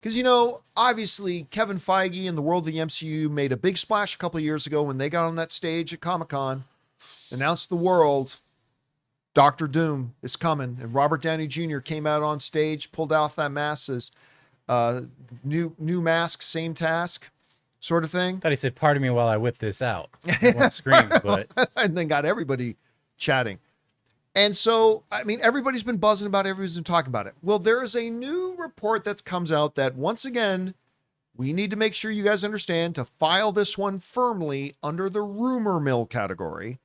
Because, obviously Kevin Feige and the world of the MCU made a big splash a couple of years ago when they got on that stage at Comic-Con, announced the world, Doctor Doom is coming. And Robert Downey Jr. came out on stage, pulled out that mask, says, new mask, same task sort of thing. I thought he said, pardon me while I whip this out. I won't scream, but... And then got everybody chatting. And so, everybody's been buzzing about it. Everybody's been talking about it. Well, there is a new report that comes out that, once again, we need to make sure you guys understand to file this one firmly under the rumor mill category.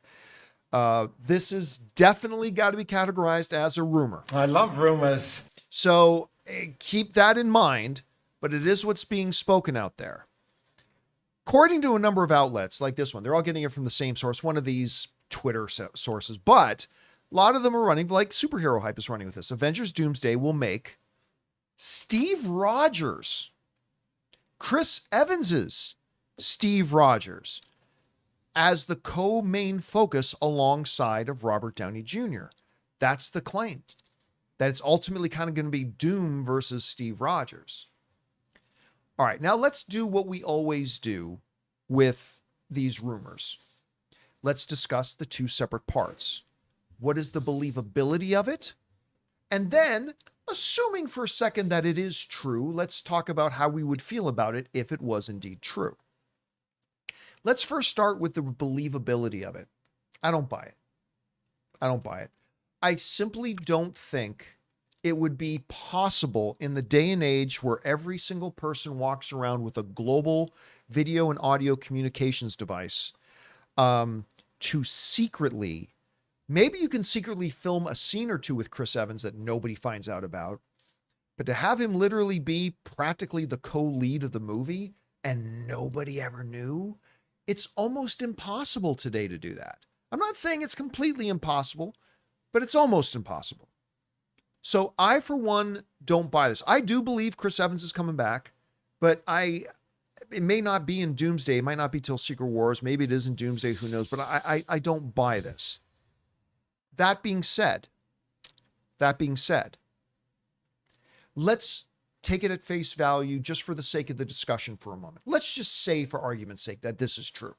This is definitely got to be categorized as a rumor. I love rumors. So keep that in mind, but it is what's being spoken out there. According to a number of outlets like this one, they're all getting it from the same source, one of these Twitter sources, but a lot of them are running, like Superhero Hype is running with this. Avengers Doomsday will make Steve Rogers, Chris Evans's Steve Rogers, as the co-main focus alongside of Robert Downey Jr. That's the claim. That it's ultimately kind of going to be Doom versus Steve Rogers. All right, now let's do what we always do with these rumors. Let's discuss the two separate parts. What is the believability of it? And then, assuming for a second that it is true, let's talk about how we would feel about it if it was indeed true. Let's first start with the believability of it. I don't buy it. I don't buy it. I simply don't think it would be possible in the day and age where every single person walks around with a global video and audio communications device to secretly, maybe you can secretly film a scene or two with Chris Evans that nobody finds out about, but to have him literally be practically the co-lead of the movie and nobody ever knew, it's almost impossible today to do that. I'm not saying it's completely impossible, but it's almost impossible. So I, for one, don't buy this. I do believe Chris Evans is coming back, but it may not be in Doomsday. It might not be till Secret Wars. Maybe it is in Doomsday. Who knows? But I don't buy this. That being said, let's take it at face value just for the sake of the discussion for a moment. Let's just say, for argument's sake, that this is true.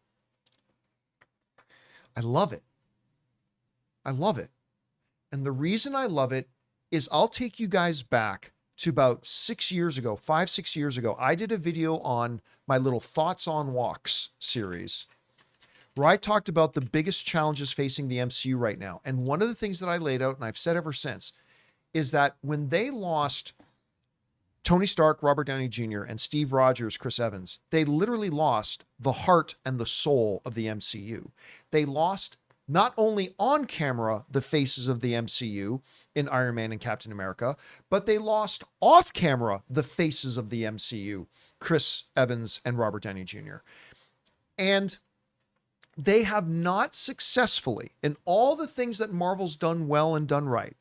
I love it. I love it. And the reason I love it is I'll take you guys back to about 6 years ago, 5-6 years ago. I did a video on my little Thoughts on Walks series where I talked about the biggest challenges facing the MCU right now. And one of the things that I laid out, and I've said ever since, is that when they lost Tony Stark, Robert Downey Jr., and Steve Rogers, Chris Evans, they literally lost the heart and the soul of the MCU. They lost not only on camera the faces of the MCU in Iron Man and Captain America, but they lost off camera the faces of the MCU, Chris Evans and Robert Downey Jr. And they have not successfully, in all the things that Marvel's done well and done right,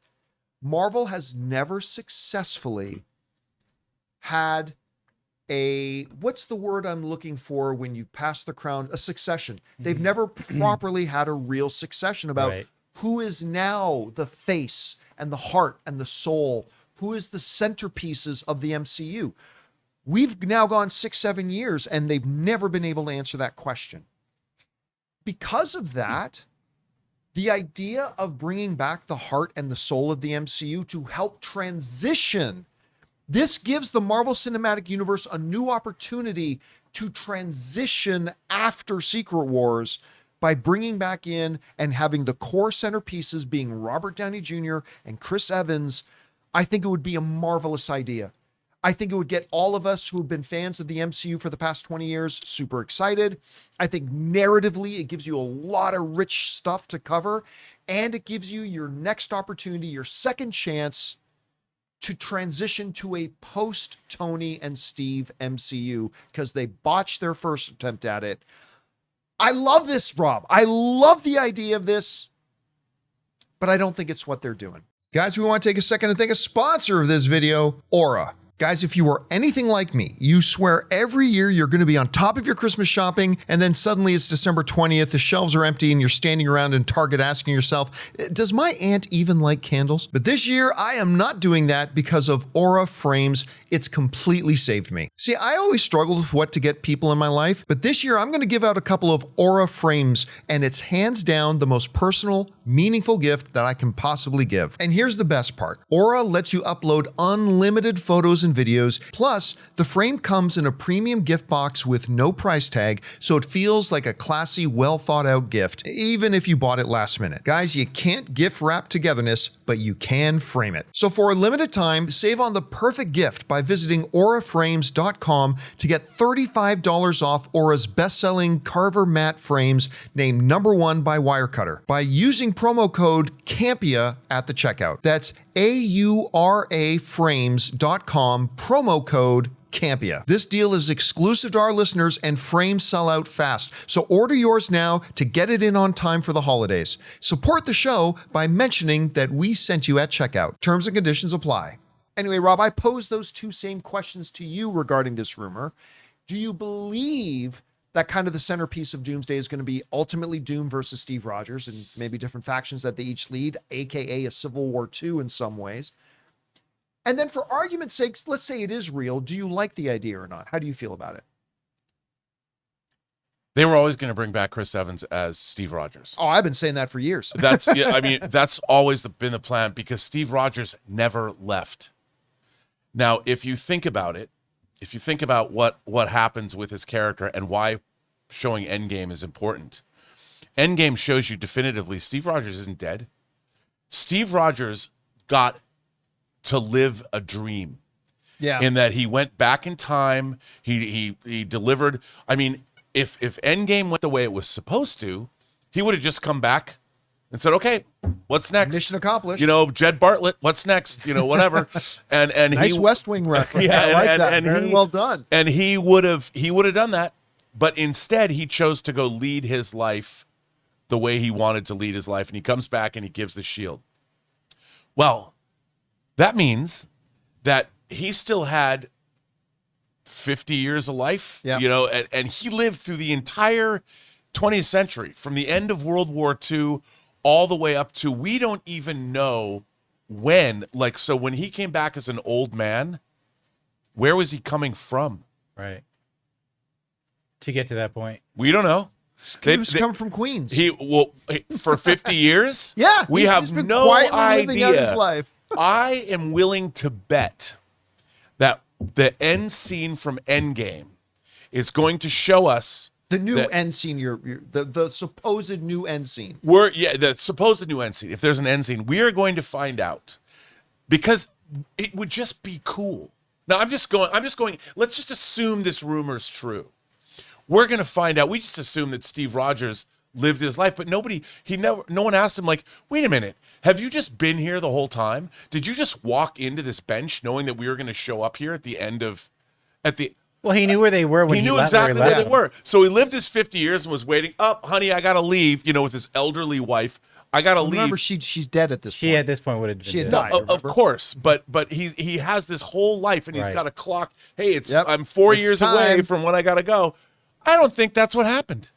Marvel has never successfully had what's the word I'm looking for when you pass the crown? A succession. They've never properly had a real succession about who is now the face and the heart and the soul, who is the centerpieces of the MCU. We've now gone 6-7 years and they've never been able to answer that question. Because of that, the idea of bringing back the heart and the soul of the MCU to help transition, this gives the Marvel Cinematic Universe a new opportunity to transition after Secret Wars by bringing back in and having the core centerpieces being Robert Downey Jr. and Chris Evans. I think it would be a marvelous idea. I think it would get all of us who have been fans of the MCU for the past 20 years super excited. I think narratively, it gives you a lot of rich stuff to cover, and it gives you your next opportunity, your second chance to transition to a post-Tony and Steve MCU because they botched their first attempt at it. I love this, Rob. I love the idea of this, but I don't think it's what they're doing. Guys, we want to take a second to thank a sponsor of this video, Aura. Guys, if you are anything like me, you swear every year you're going to be on top of your Christmas shopping, and then suddenly it's December 20th, the shelves are empty, and you're standing around in Target asking yourself, does my aunt even like candles? But this year, I am not doing that because of Aura Frames. It's completely saved me. See, I always struggled with what to get people in my life, but this year I'm going to give out a couple of Aura Frames, and it's hands down the most personal, meaningful gift that I can possibly give. And here's the best part. Aura lets you upload unlimited photos and videos. Plus, the frame comes in a premium gift box with no price tag, so it feels like a classy, well thought out gift, even if you bought it last minute. Guys, you can't gift wrap togetherness, but you can frame it. So for a limited time, save on the perfect gift by visiting auraframes.com to get $35 off Aura's best-selling Carver matte frames named #1 by Wirecutter by using promo code CAMPEA at the checkout. That's auraframes.com, promo code Campea. This deal is exclusive to our listeners and frames sell out fast. So order yours now to get it in on time for the holidays. Support the show by mentioning that we sent you at checkout. Terms and conditions apply. Anyway, Rob, I posed those two same questions to you regarding this rumor. Do you believe that kind of the centerpiece of Doomsday is going to be ultimately Doom versus Steve Rogers and maybe different factions that they each lead, aka a Civil War II in some ways? And then for argument's sake, let's say it is real. Do you like the idea or not? How do you feel about it? They were always going to bring back Chris Evans as Steve Rogers. Oh, I've been saying that for years. That's, yeah, I mean, that's always been the plan because Steve Rogers never left. Now, if you think about it, if you think about what happens with his character and why showing Endgame is important, Endgame shows you definitively Steve Rogers isn't dead. Steve Rogers got to live a dream. Yeah. In that he went back in time, he delivered. I mean, if Endgame went the way it was supposed to, he would have just come back and said, "Okay, what's next? Mission accomplished." You know, Jed Bartlett, what's next? You know, whatever. And nice he, West Wing reference. Yeah, I like that. and Very well done. And he would have done that, but instead he chose to go lead his life the way he wanted to lead his life, and he comes back and he gives the shield. Well, that means that he still had 50 years of life, yeah. You know, and he lived through the entire 20th century, from the end of World War II all the way up to, we don't even know when, like, so when he came back as an old man, where was he coming from? Right. To get to that point. We don't know. He was coming from Queens. For 50 years? Yeah. We he's have just been no quietly living out his idea. life. I am willing to bet that the end scene from Endgame is going to show us the new end scene, the supposed new end scene. The supposed new end scene. If there's an end scene, we are going to find out, because it would just be cool. Now I'm just going, let's just assume this rumor is true. We're going to find out. We just assume that Steve Rogers lived his life, but no one asked him, like, wait a minute, have you just been here the whole time? Did you just walk into this bench knowing that we were going to show up here Well, he knew where they were when he knew exactly where they were. So he lived his 50 years and was waiting. Honey, I got to leave, you know, with his elderly wife. I got to leave. Remember, she's dead at this point. She at this point would have been She had dead. died. Of course, but he has this whole life, and he's got a clock. Hey, I'm 4 years away from when I got to go. I don't think that's what happened.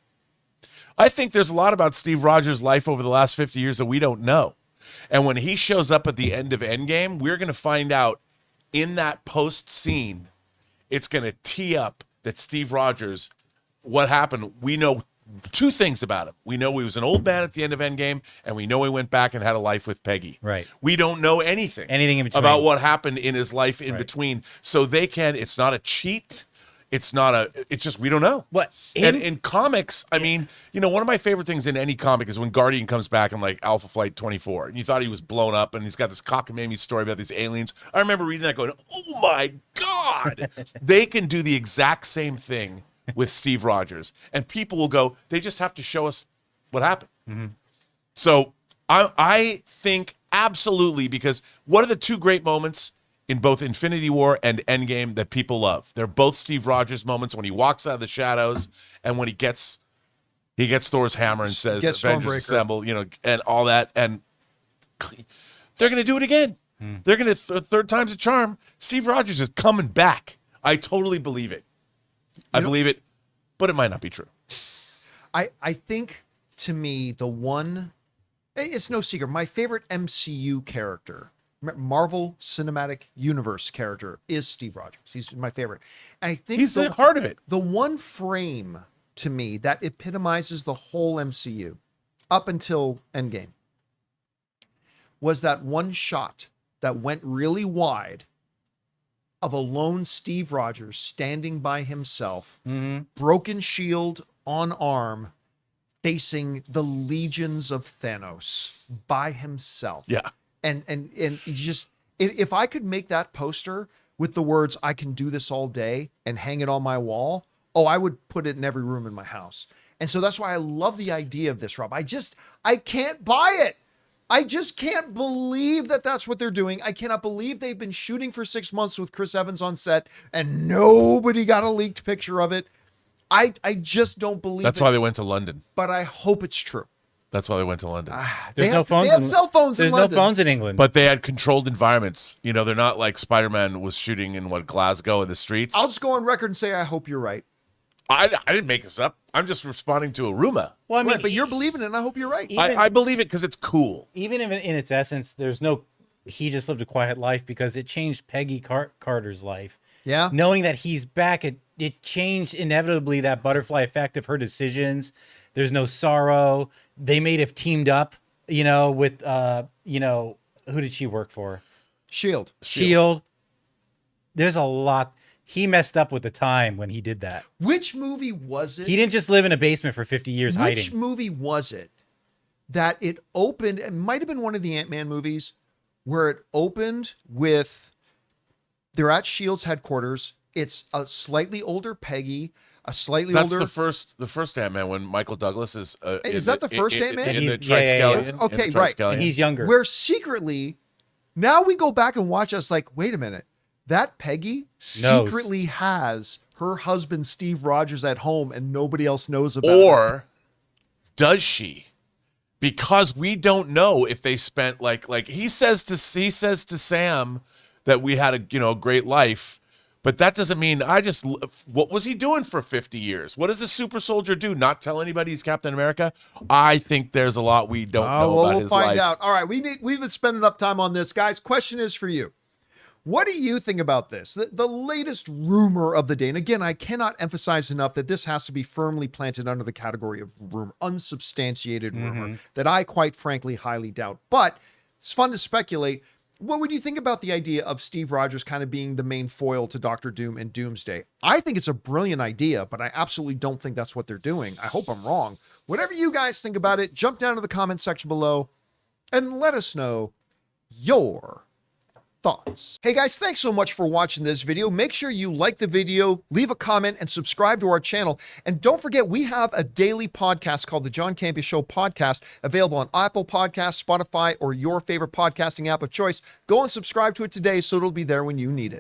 I think there's a lot about Steve Rogers' life over the last 50 years that we don't know. And when he shows up at the end of Endgame, we're going to find out in that post scene, it's going to tee up that Steve Rogers, what happened, we know two things about him. We know he was an old man at the end of Endgame, and we know he went back and had a life with Peggy. Right. We don't know anything in between about what happened in his life in between. So it's not a cheat. It's just, we don't know. What? And in comics, I mean, you know, one of my favorite things in any comic is when Guardian comes back in like Alpha Flight 24, and you thought he was blown up, and he's got this cockamamie story about these aliens. I remember reading that going, oh my God. They can do the exact same thing with Steve Rogers. And people will go, they just have to show us what happened. Mm-hmm. So I think absolutely, because what are the two great moments in both Infinity War and Endgame that people love? They're both Steve Rogers moments, when he walks out of the shadows and when he gets Thor's hammer and says, Avengers Assemble, you know, and all that. And they're going to do it again. They're going to third time's a charm. Steve Rogers is coming back. I totally believe it. I believe it, but it might not be true. I think, to me, the one, it's no secret, my favorite MCU character, Marvel Cinematic Universe character, is Steve Rogers. He's my favorite. And I think he's the heart of it. The one frame to me that epitomizes the whole MCU up until Endgame was that one shot that went really wide of a lone Steve Rogers standing by himself, broken shield on arm, facing the legions of Thanos by himself. Yeah. And just, if I could make that poster with the words, "I can do this all day," and hang it on my wall, I would put it in every room in my house. And so that's why I love the idea of this, Rob. I can't buy it. I just can't believe that that's what they're doing. I cannot believe they've been shooting for 6 months with Chris Evans on set and nobody got a leaked picture of it. I just don't believe That's why they went to London. but I hope it's true. That's why they went to London. There's no phones. They have cell phones in There's London. no phones in England. But they had controlled environments. You know, they're not like Spider-Man was shooting in Glasgow in the streets. I'll just go on record and say I hope you're right. I didn't make this up. I'm just responding to a rumor. well, I mean, Right, but you're believing it, and I hope you're right. I believe it because it's cool. even if in its essence, there's no. He just lived a quiet life because it changed Peggy Carter's life. Yeah. Knowing that he's back, it changed inevitably that butterfly effect of her decisions. There's no sorrow. They may have teamed up, with who did she work for? Shield. Shield. There's a lot. He messed up with the time when he did that. Which movie was it? He didn't just live in a basement for 50 years Which hiding. movie was it that it opened? It might have been one of the Ant-Man movies where it opened with they're at Shield's headquarters. It's a slightly older Peggy, a slightly That's older. the first Ant-Man when Michael Douglas is. Is that the first Ant-Man? In the Yeah. Triskelion? Okay, in the right. Triskelion. And he's younger. Where secretly, now we go back and watch us like, wait a minute, that Peggy secretly has her husband Steve Rogers at home and nobody else knows about it. Or does she? Because we don't know if they spent like he says to Sam that we had a great life, but that doesn't mean what was he doing for 50 years? What does a super soldier do? Not tell anybody he's Captain America? I think there's a lot we don't know about we'll his find life. out. All right, we've been spending enough time on this, guys. Question is for you. What do you think about this? The latest rumor of the day, and again, I cannot emphasize enough that this has to be firmly planted under the category of rumor, unsubstantiated rumor, that I quite frankly highly doubt. But it's fun to speculate. What would you think about the idea of Steve Rogers kind of being the main foil to Doctor Doom and Doomsday? I think it's a brilliant idea, but I absolutely don't think that's what they're doing. I hope I'm wrong. Whatever you guys think about it, jump down to the comment section below and let us know your thoughts. Hey guys, thanks so much for watching this video. Make sure you like the video, leave a comment, and subscribe to our channel. And don't forget, we have a daily podcast called the John Campea Show podcast, available on Apple Podcasts, Spotify, or your favorite podcasting app of choice. Go and subscribe to it today so it'll be there when you need it.